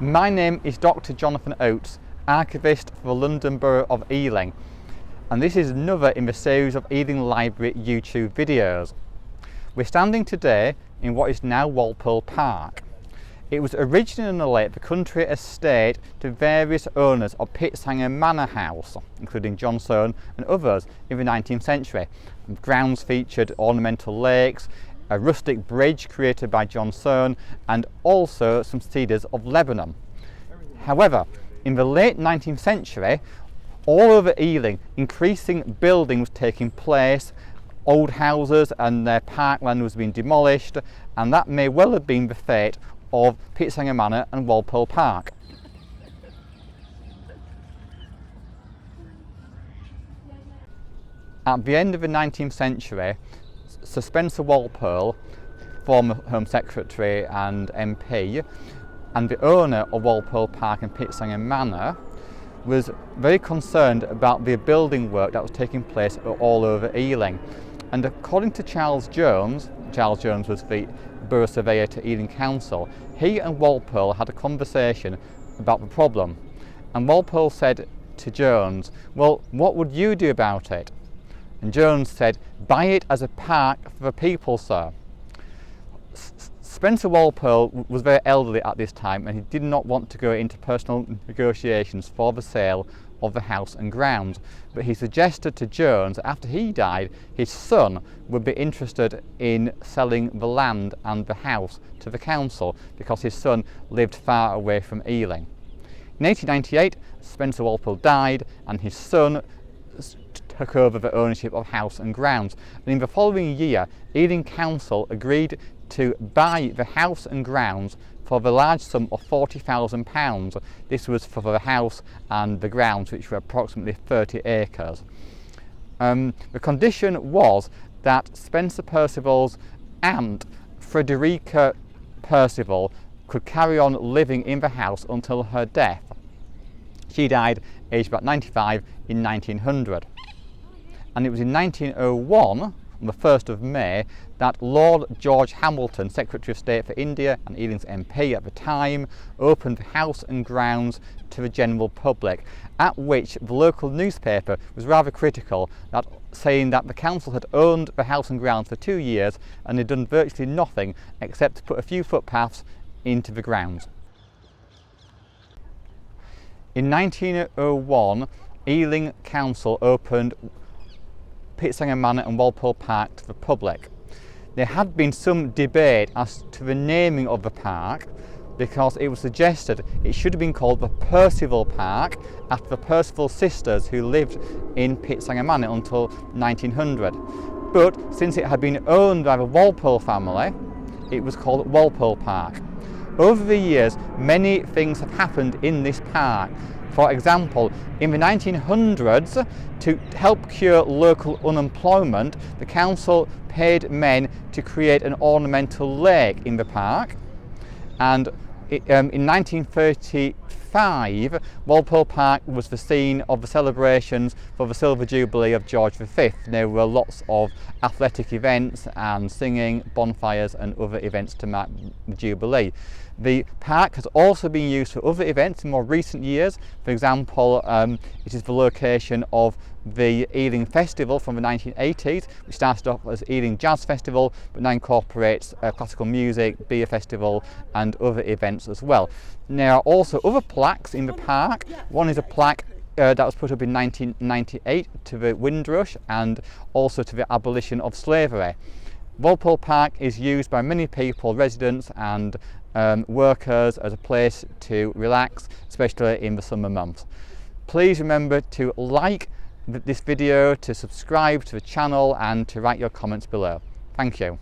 My name is Dr. Jonathan Oates, Archivist for the London Borough of Ealing, and this is another in the series of Ealing Library YouTube videos. We're standing today in what is now Walpole Park. It was originally the country estate to various owners of Pitshanger Manor House, including John Soane and others in the 19th century. The grounds featured ornamental lakes, a rustic bridge created by John Soane, and also some cedars of Lebanon. However, in the late 19th century, all over Ealing, increasing building was taking place, old houses and their parkland was being demolished, and that may well have been the fate of Pitshanger Manor and Walpole Park. At the end of the 19th century, Sir Spencer Walpole, former Home Secretary and MP, and the owner of Walpole Park and Pitshanger Manor, was very concerned about the building work that was taking place all over Ealing. And according to Charles Jones was the Borough Surveyor to Ealing Council, he and Walpole had a conversation about the problem. And Walpole said to Jones, "Well, what would you do about it?" And Jones said, "Buy it as a park for the people, sir." Spencer Walpole was very elderly at this time, and he did not want to go into personal negotiations for the sale of the house and grounds, but he suggested to Jones that after he died, his son would be interested in selling the land and the house to the council because his son lived far away from Ealing. In 1898, Spencer Walpole died and his son took over the ownership of house and grounds, and in the following year Ealing Council agreed to buy the house and grounds for the large sum of £40,000. This was for the house and the grounds, which were approximately 30 acres. The condition was that Spencer Percival's aunt, Frederica Percival, could carry on living in the house until her death. She died aged about 95 in 1900. And it was in 1901, on the 1st of May, that Lord George Hamilton, Secretary of State for India and Ealing's MP at the time, opened the house and grounds to the general public, at which the local newspaper was rather critical, saying that the council had owned the house and grounds for 2 years and had done virtually nothing except to put a few footpaths into the grounds. In 1901, Ealing Council opened Pitshanger Manor and Walpole Park to the public. There had been some debate as to the naming of the park, because it was suggested it should have been called the Percival Park after the Percival sisters who lived in Pitshanger Manor until 1900. But since it had been owned by the Walpole family, it was called Walpole Park. Over the years, many things have happened in this park. For example, in the 1900s, to help cure local unemployment, the council paid men to create an ornamental lake in the park. And in 1935, Walpole Park was the scene of the celebrations for the Silver Jubilee of George V. There were lots of athletic events and singing, bonfires and other events to mark the Jubilee. The park has also been used for other events in more recent years. For example, it is the location of the Ealing Festival from the 1980s, which started off as Ealing Jazz Festival, but now incorporates classical music, beer festival and other events as well. There are also other plaques in the park. One is a plaque that was put up in 1998 to the Windrush and also to the abolition of slavery. Walpole Park is used by many people, residents and workers, as a place to relax, especially in the summer months. Please remember to like this video, to subscribe to the channel and to write your comments below. Thank you.